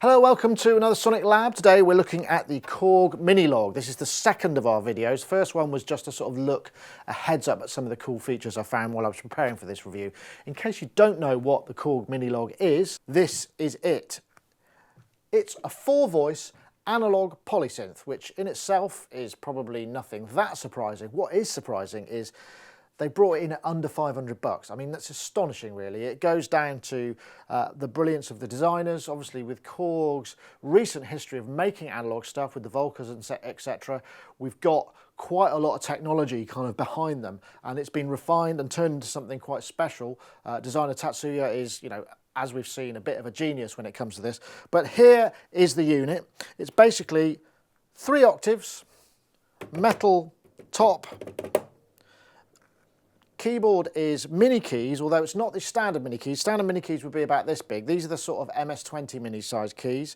Hello, welcome to another SonicLAB. Today we're looking at the Korg Minilogue. This is the second of our videos. First one was just a sort of look, a heads up at some of the cool features I found while I was preparing for this review. In case you don't know what the Korg Minilogue is, this is it. It's a 4-voice analog polysynth, which in itself is probably nothing that surprising. What is surprising is they brought it in at under 500 bucks. I mean, that's astonishing, really. It goes down to the brilliance of the designers, obviously with Korg's recent history of making analog stuff with the Volcas and etc. We've got quite a lot of technology kind of behind them, and it's been refined and turned into something quite special. Designer Tatsuya is, you know, as we've seen, a bit of a genius when it comes to this. But here is the unit. It's basically 3 octaves, metal top. Keyboard is mini keys, although it's not the standard mini keys. Standard mini keys would be about this big. These are the sort of MS-20 mini size keys.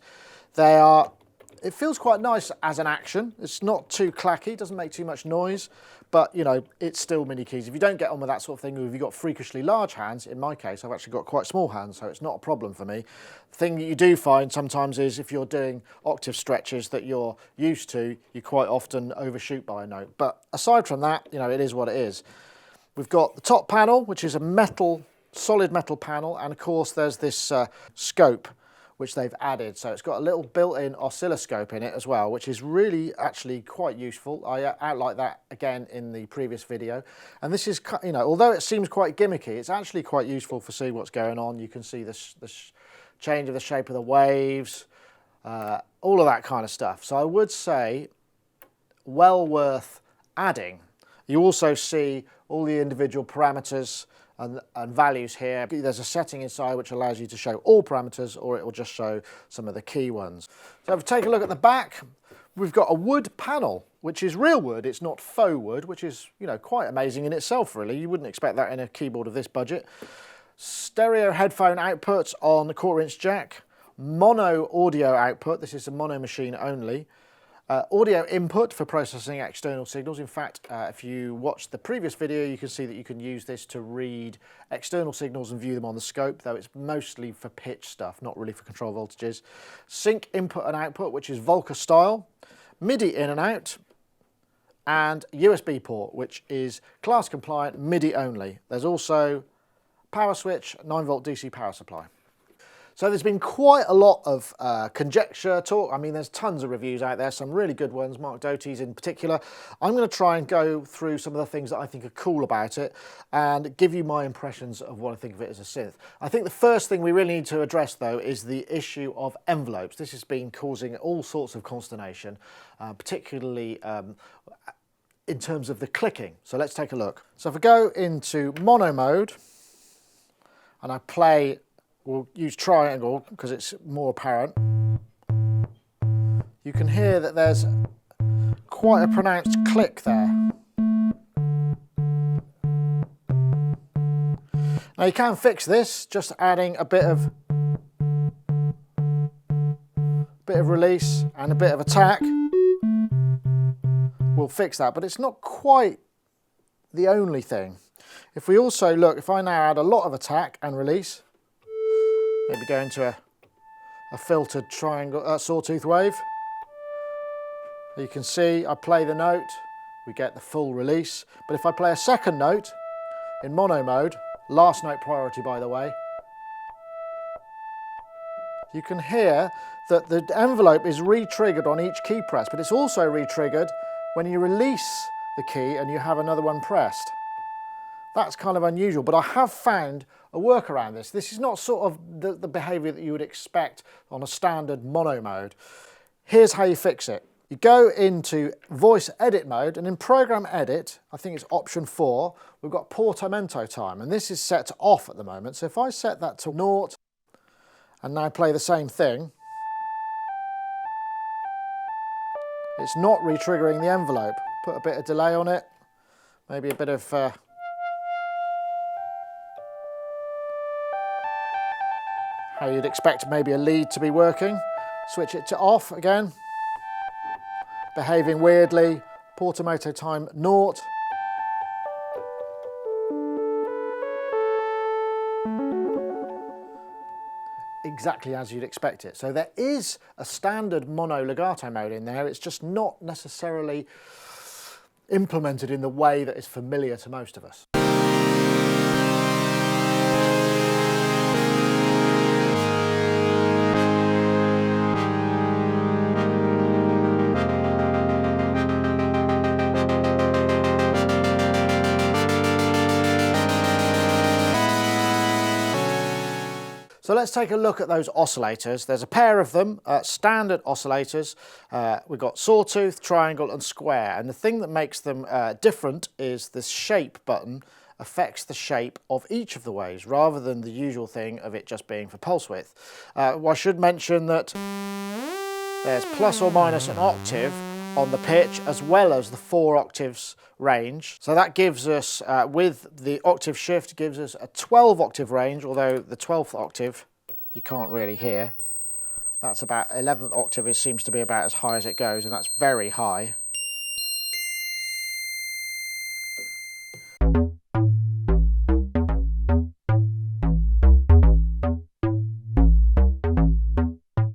They are, it feels quite nice as an action. It's not too clacky, doesn't make too much noise, but you know, it's still mini keys. If you don't get on with that sort of thing, or if you've got freakishly large hands, in my case, I've actually got quite small hands, so it's not a problem for me. The thing that you do find sometimes is if you're doing octave stretches that you're used to, you quite often overshoot by a note. But aside from that, you know, it is what it is. We've got the top panel, which is a metal, solid metal panel, and of course there's this scope which they've added. So it's got a little built-in oscilloscope in it as well, which is really actually quite useful. I outlined that again in the previous video. And this is, you know, although it seems quite gimmicky, it's actually quite useful for seeing what's going on. You can see the change of the shape of the waves, all of that kind of stuff. So I would say well worth adding. You also see all the individual parameters and values here. There's a setting inside which allows you to show all parameters, or it will just show some of the key ones. So if we take a look at the back, we've got a wood panel, which is real wood. It's not faux wood, which is, you know, quite amazing in itself, really. You wouldn't expect that in a keyboard of this budget. Stereo headphone outputs on the 1/4-inch jack. Mono audio output. This is a mono machine only. Audio input for processing external signals. In fact, if you watch the previous video, you can see that you can use this to read external signals and view them on the scope, though it's mostly for pitch stuff, not really for control voltages. Sync input and output, which is Volca style. MIDI in and out. And USB port, which is class compliant, MIDI only. There's also power switch, 9-volt DC power supply. So there's been quite a lot of conjecture talk. I mean, there's tons of reviews out there, some really good ones, Mark Doty's in particular. I'm going to try and go through some of the things that I think are cool about it and give you my impressions of what I think of it as a synth. I think the first thing we really need to address, though, is the issue of envelopes. This has been causing all sorts of consternation, particularly in terms of the clicking. So let's take a look. So if I go into mono mode and I play, we'll use triangle because it's more apparent. You can hear that there's quite a pronounced click there. Now you can fix this just adding a bit of release and a bit of attack. We'll fix that, but it's not quite the only thing. If we also look, if I now add a lot of attack and release, maybe go into a filtered triangle, sawtooth wave. You can see I play the note, we get the full release. But if I play a second note in mono mode, last note priority by the way, you can hear that the envelope is re-triggered on each key press, but it's also re-triggered when you release the key and you have another one pressed. That's kind of unusual, but I have found a workaround this. This is not sort of the behavior that you would expect on a standard mono mode. Here's how you fix it. You go into voice edit mode, and in program edit, I think it's option 4, we've got portamento time, and this is set to off at the moment. So if I set that to 0 and now play the same thing, it's not re-triggering the envelope. Put a bit of delay on it, maybe a bit of how you'd expect maybe a lead to be working. Switch it to off again. Behaving weirdly. Portamento time 0. exactly as you'd expect it. So there is a standard mono legato mode in there, it's just not necessarily implemented in the way that is familiar to most of us. So let's take a look at those oscillators. There's a pair of them, standard oscillators. We've got sawtooth, triangle and square. And the thing that makes them different is this shape button affects the shape of each of the waves rather than the usual thing of it just being for pulse width. Well, I should mention that there's plus or minus an octave on the pitch as well as the 4 octaves range. So that gives us, with the octave shift, gives us a 12 octave range, although the 12th octave you can't really hear. That's about 11th octave, it seems to be about as high as it goes, and that's very high.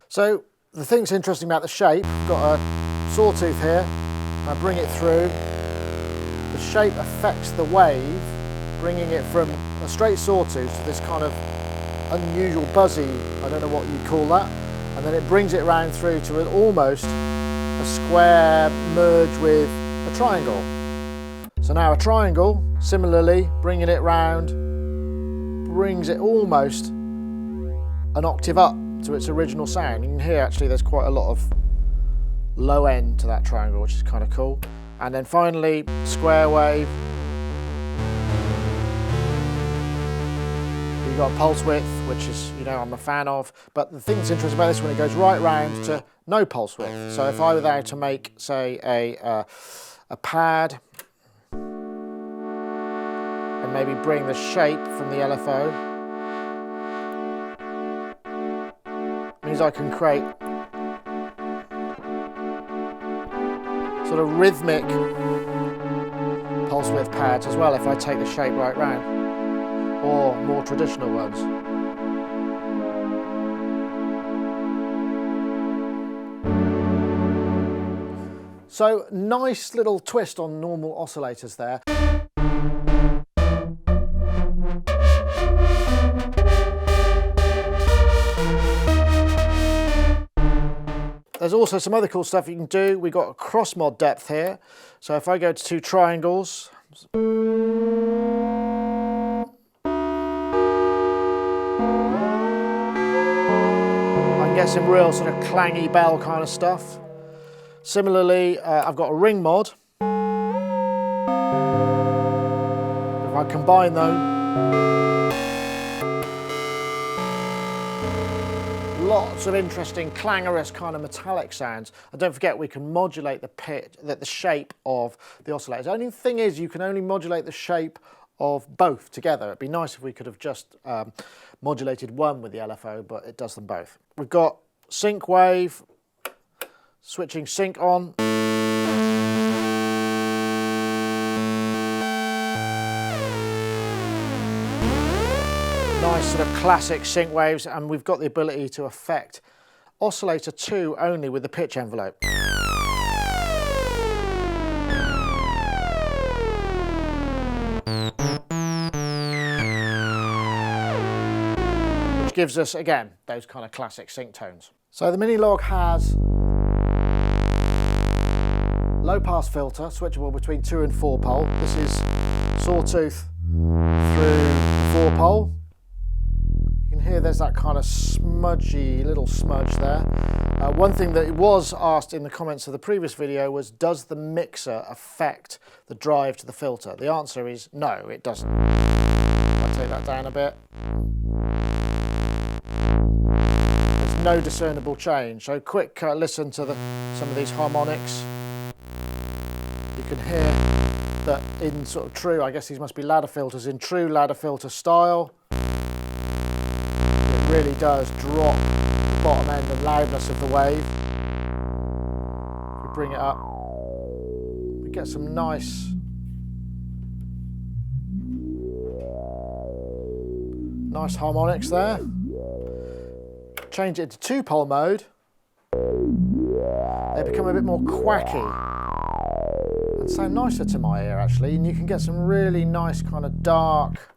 So the thing that's interesting about the shape, I've got a sawtooth here, I bring it through, the shape affects the wave, bringing it from a straight sawtooth to this kind of unusual buzzy, I don't know what you'd call that, and then it brings it round through to almost a square merge with a triangle. So now a triangle, similarly, bringing it round, brings it almost an octave up to its original sound. You can hear actually there's quite a lot of low end to that triangle, which is kind of cool. And then finally, square wave. You've got pulse width, which is, you know, I'm a fan of. But the thing that's interesting about this one, it goes right round to no pulse width. So if I were there to make, say, a pad, and maybe bring the shape from the LFO, means I can create sort of rhythmic pulse width pads as well if I take the shape right round, or more traditional ones. So nice little twist on normal oscillators there. There's also some other cool stuff you can do. We've got a cross mod depth here. So if I go to 2 triangles, I can get some real sort of clangy bell kind of stuff. Similarly, I've got a ring mod. If I combine them, lots of interesting clangorous kind of metallic sounds. And don't forget we can modulate the pitch, the shape of the oscillators. The only thing is you can only modulate the shape of both together. It'd be nice if we could have just modulated one with the LFO, but it does them both. We've got sync wave, switching sync on. Nice sort of classic sync waves, and we've got the ability to affect oscillator 2 only with the pitch envelope. Which gives us, again, those kind of classic sync tones. So the Minilogue has low pass filter, switchable between 2 and 4 pole. This is sawtooth through 4 pole. You can hear there's that kind of smudgy little smudge there. One thing that was asked in the comments of the previous video was, does the mixer affect the drive to the filter? The answer is no, it doesn't. I'll take that down a bit. There's no discernible change. So quick listen to some of these harmonics. You can hear that in sort of true, I guess these must be ladder filters, in true ladder filter style, it really does drop the bottom end and loudness of the wave. If we bring it up, we get some nice harmonics there. change it to two-pole mode, they become a bit more quacky and sound nicer to my ear actually, and you can get some really nice kind of dark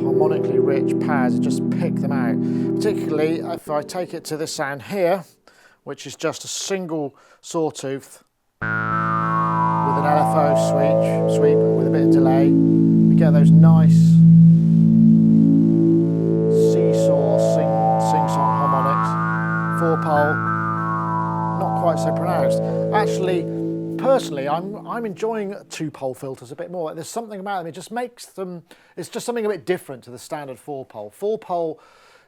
harmonically rich pads, just pick them out. Particularly if I take it to this sound here, which is just a single sawtooth with an LFO sweep with a bit of delay. We get those nice seesaw sing-song harmonics. 4-pole, not quite so pronounced. Actually, personally, I'm enjoying 2-pole filters a bit more. There's something about them, it just makes them, it's just something a bit different to the standard 4-pole. 4-pole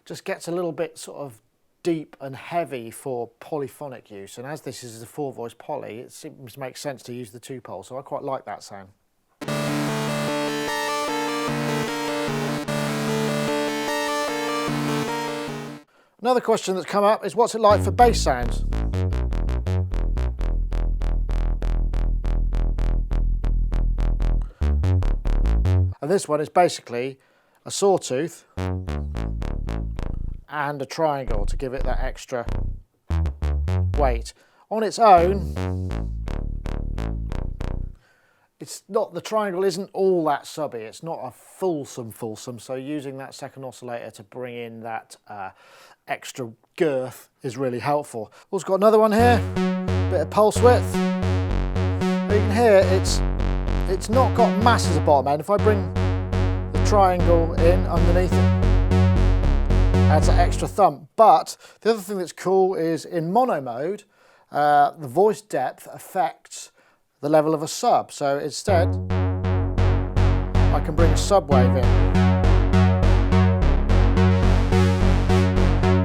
just gets a little bit sort of deep and heavy for polyphonic use, and as this is a 4-voice poly, it seems to make sense to use the 2-pole, so I quite like that sound. Another question that's come up is what's it like for bass sounds? And this one is basically a sawtooth and a triangle to give it that extra weight. On its own, it's not, the triangle isn't all that subby, it's not a fulsome, so using that second oscillator to bring in that extra girth is really helpful. Also got another one here, bit of pulse width. You can hear it's not got mass as a bottom end. If I bring the triangle in underneath it, adds an extra thump. But the other thing that's cool is in mono mode, the voice depth affects the level of a sub. So instead, I can bring a sub wave in,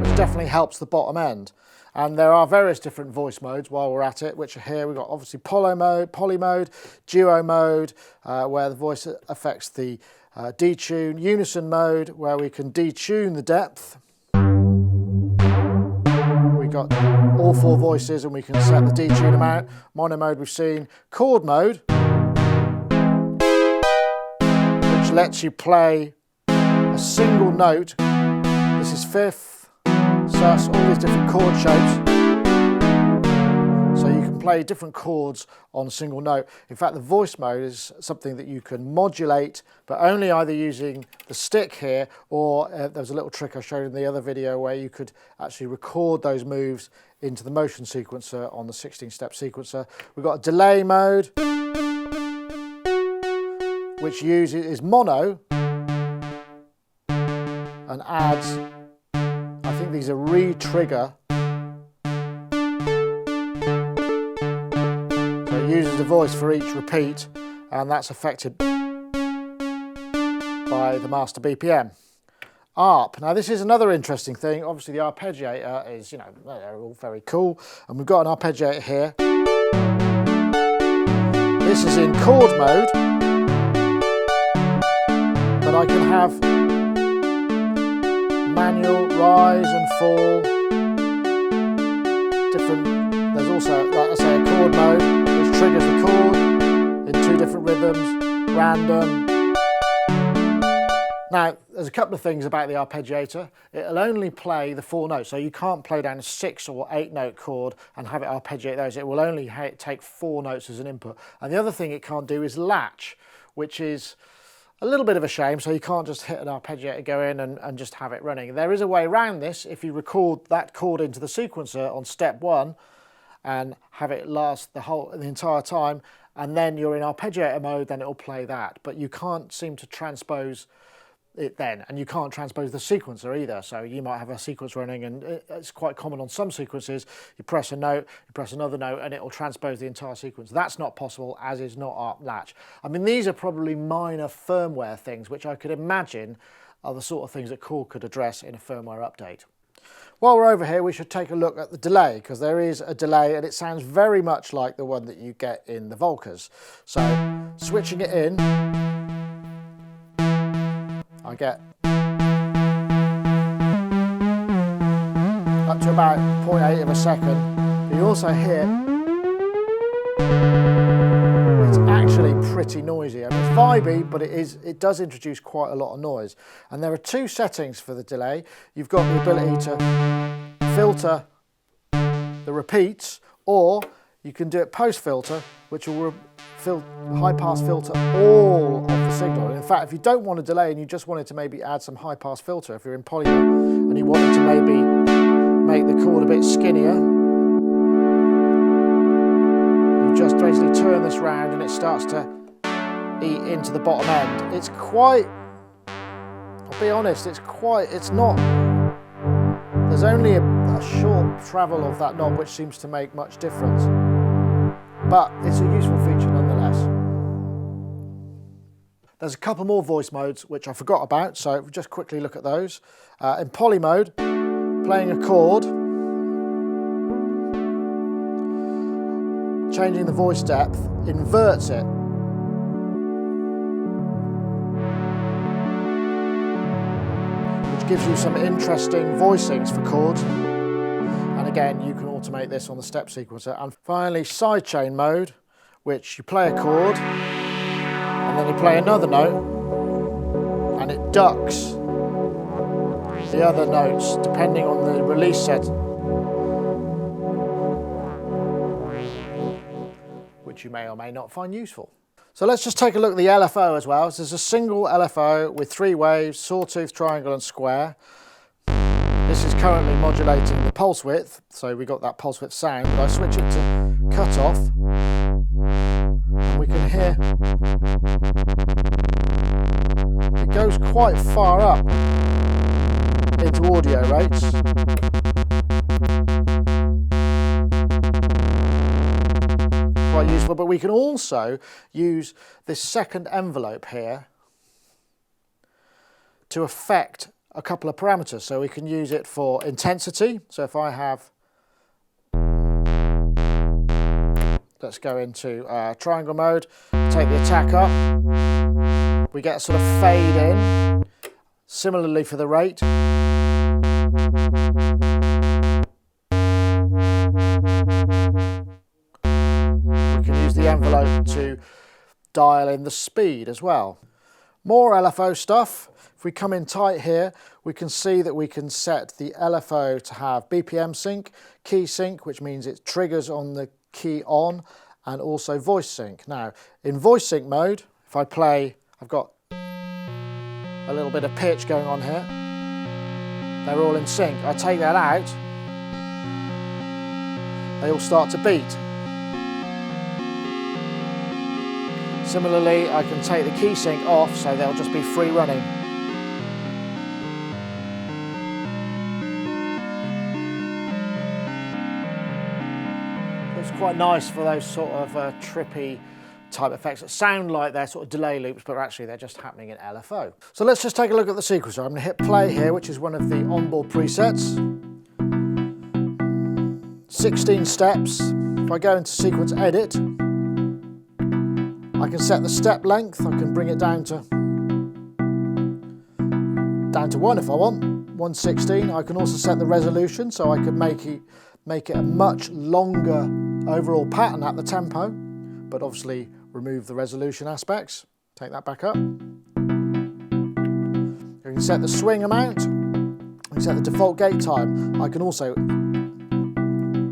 which definitely helps the bottom end. And there are various different voice modes while we're at it, which are here. We've got obviously poly mode, duo mode, where the voice affects the detune, unison mode, where we can detune the depth. We've got all 4 voices and we can set the detune amount. Mono mode we've seen. Chord mode, which lets you play a single note. This is fifth, sus, all these different chord shapes. So you can play different chords on a single note. In fact, the voice mode is something that you can modulate, but only either using the stick here, or there's a little trick I showed in the other video where you could actually record those moves into the motion sequencer on the 16-step sequencer. We've got a delay mode, which is mono and adds, I think these are retrigger. Uses the voice for each repeat, and that's affected by the master BPM. Arp. Now this is another interesting thing. Obviously the arpeggiator is, you know, they're all very cool, and we've got an arpeggiator here. This is in chord mode, but I can have manual, rise and fall, different. There's also, like I say, a chord mode, which triggers the chord in 2 different rhythms, random. Now, there's a couple of things about the arpeggiator. It'll only play the 4 notes, so you can't play down a 6 or 8 note chord and have it arpeggiate those. It will only take 4 notes as an input. And the other thing it can't do is latch, which is a little bit of a shame, so you can't just hit an arpeggiator, go in and just have it running. There is a way around this. If you record that chord into the sequencer on step 1, and have it last the entire time, and then you're in arpeggiator mode, then it'll play that. But you can't seem to transpose it then, and you can't transpose the sequencer either. So you might have a sequence running, and it's quite common on some sequences. You press a note, you press another note, and it will transpose the entire sequence. That's not possible, as is not ARP latch. I mean, these are probably minor firmware things, which I could imagine are the sort of things that Korg could address in a firmware update. While we're over here, we should take a look at the delay, because there is a delay and it sounds very much like the one that you get in the Volkers. So switching it in, I get up to about 0.8 of a second You also hear it's actually pretty noisy. I mean, it's vibey, but it does introduce quite a lot of noise. And there are two settings for the delay. You've got the ability to filter the repeats, or you can do it post-filter, which will high-pass filter all of the signal. And in fact, if you don't want a delay and you just wanted to maybe add some high-pass filter, if you're in poly and you wanted to maybe make the chord a bit skinnier, you just basically turn this round and it starts to eat into the bottom end. It's quite, I'll be honest, it's not, there's only a short travel of that knob which seems to make much difference. But it's a useful feature nonetheless. There's a couple more voice modes which I forgot about, so we'll just quickly look at those. In poly mode, playing a chord, changing the voice depth, inverts it. Which gives you some interesting voicings for chords. And again, you can automate this on the step sequencer. And finally, sidechain mode, which you play a chord, and then you play another note, and it ducks the other notes depending on the release set, which you may or may not find useful. So let's just take a look at the LFO as well. So there's a single LFO with 3 waves, sawtooth, triangle and square. This is currently modulating the pulse width, so we got that pulse width sound, but I switch it to cut off, and we can hear it goes quite far up into audio rates. Quite useful, but we can also use this second envelope here to affect a couple of parameters. So we can use it for intensity. So if I have, let's go into triangle mode, take the attack up, we get a sort of fade in. Similarly for the rate. We can use the envelope to dial in the speed as well. More LFO stuff. If we come in tight here, we can see that we can set the LFO to have BPM sync, key sync, which means it triggers on the key on, and also voice sync. Now, in voice sync mode, if I play, I've got a little bit of pitch going on here. They're all in sync. I take that out, they all start to beat. Similarly, I can take the key sync off, so they'll just be free running. It's quite nice for those sort of trippy type effects that sound like they're sort of delay loops, but actually they're just happening in LFO. So let's just take a look at the sequencer. I'm going to hit play here, which is one of the onboard presets. 16 steps. If I go into sequence edit, I can set the step length. I can bring it down to 1 if I want, 116. I can also set the resolution, so I could make it a much longer overall pattern at the tempo, but obviously remove the resolution aspects. Take that back up. You can set the swing amount. You can set the default gate time. I can also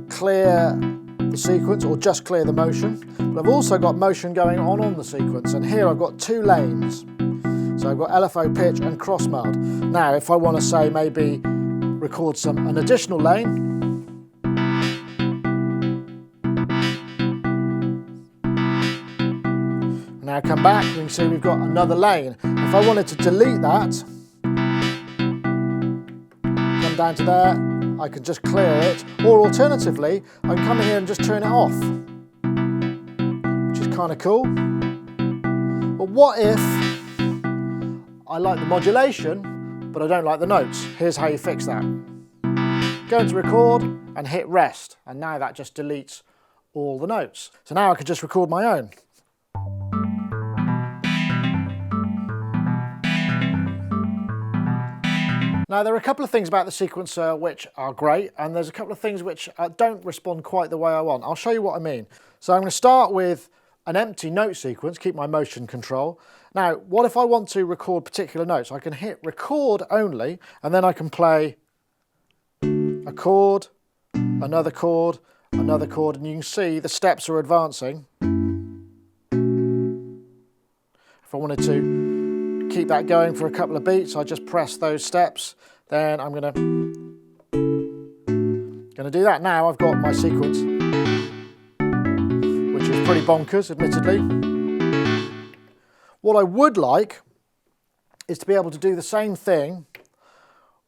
clear the sequence or just clear the motion. But I've also got motion going on the sequence, and here I've got 2 lanes. So I've got LFO pitch and cross mode. Now if I want to say maybe record an additional lane, now come back, you can see we've got another lane. If I wanted to delete that, come down to there, I can just clear it, or alternatively, I can come in here and just turn it off, which is kind of cool. But what if I like the modulation, but I don't like the notes? Here's how you fix that. Go into record and hit rest, and now that just deletes all the notes. So now I could just record my own. Now there are a couple of things about the sequencer which are great, and there's a couple of things which don't respond quite the way I want. I'll show you what I mean. So I'm going to start with an empty note sequence, keep my motion control. Now what if I want to record particular notes? I can hit record only, and then I can play a chord, another chord, another chord, and you can see the steps are advancing. If I wanted to keep that going for a couple of beats, I just press those steps, then I'm gonna do that. Now I've got my sequence, which is pretty bonkers, admittedly. What I would like is to be able to do the same thing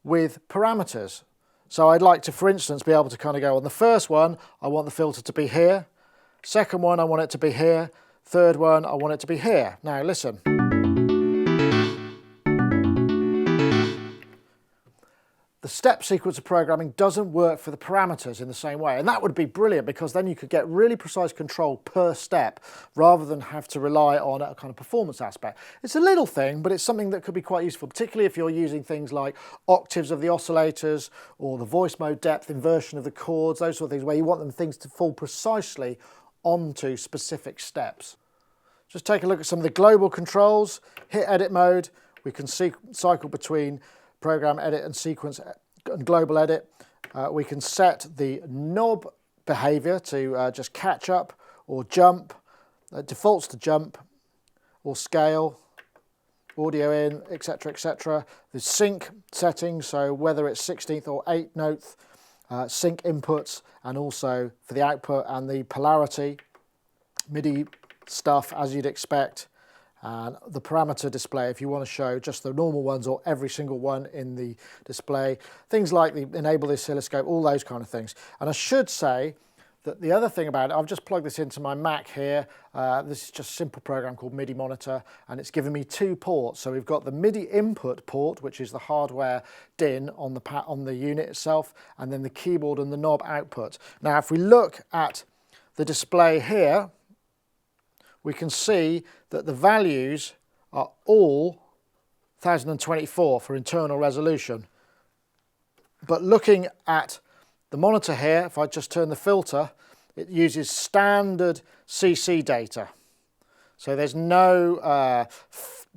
with parameters. So I'd like to, for instance, be able to kind of go on the first one, I want the filter to be here. Second one, I want it to be here. Third one, I want it to be here. Now listen. The step sequencer programming doesn't work for the parameters in the same way, and that would be brilliant because then you could get really precise control per step rather than have to rely on a kind of performance aspect. It's a little thing, but it's something that could be quite useful, particularly if you're using things like octaves of the oscillators or the voice mode depth, inversion of the chords, those sort of things where you want things to fall precisely onto specific steps. Just take a look at some of the global controls. Hit edit mode, we can cycle between program edit and sequence and global edit. We can set the knob behavior to just catch up or jump. It defaults to jump or scale, audio in, etc, etc. The sync settings, so whether it's 16th or 8th note, sync inputs, and also for the output and the polarity, MIDI stuff as you'd expect. And the parameter display if you want to show just the normal ones or every single one in the display. Things like the enable the oscilloscope, all those kind of things. And I should say that the other thing about it, I've just plugged this into my Mac here. This is just a simple program called MIDI Monitor, and it's given me 2 ports. So we've got the MIDI input port, which is the hardware DIN on the unit itself, and then the keyboard and the knob output. Now if we look at the display here, we can see that the values are all 1024 for internal resolution. But looking at the monitor here, if I just turn the filter, it uses standard CC data. So there's no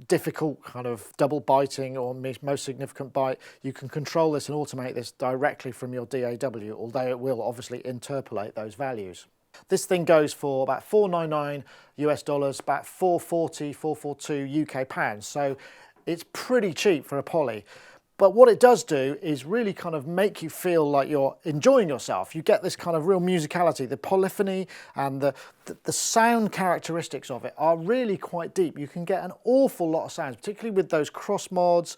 difficult kind of double biting or most significant byte. You can control this and automate this directly from your DAW, although it will obviously interpolate those values. This thing goes for about $499 US dollars, about 440, 442 UK pounds. So it's pretty cheap for a Poly. But what it does do is really kind of make you feel like you're enjoying yourself. You get this kind of real musicality. The polyphony and the sound characteristics of it are really quite deep. You can get an awful lot of sounds, particularly with those cross mod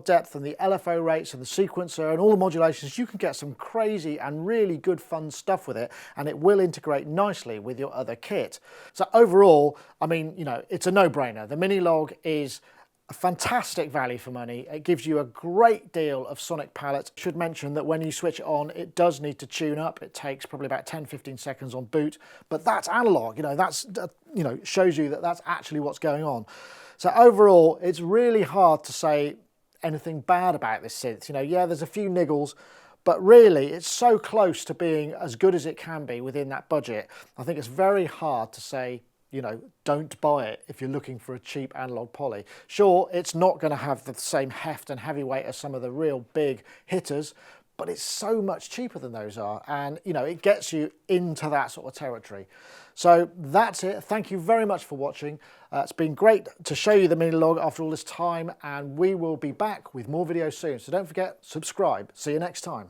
depth and the LFO rates and the sequencer and all the modulations. You can get some crazy and really good fun stuff with it, and it will integrate nicely with your other kit. So overall, I mean, you know, it's a no-brainer. The Minilogue is a fantastic value for money. It gives you a great deal of sonic palette. Should mention that when you switch it on, it does need to tune up. It takes probably about 10-15 seconds on boot, but that's analog. You know, that's shows you that that's actually what's going on. So overall, it's really hard to say anything bad about this synth. You know, yeah, there's a few niggles, but really it's so close to being as good as it can be within that budget. I think it's very hard to say, you know, don't buy it if you're looking for a cheap analog Poly. Sure, it's not going to have the same heft and heavyweight as some of the real big hitters, but it's so much cheaper than those are, and you know, it gets you into that sort of territory. So that's it. Thank you very much for watching. It's been great to show you the Minilogue after all this time, and we will be back with more videos soon. So don't forget, subscribe. See you next time.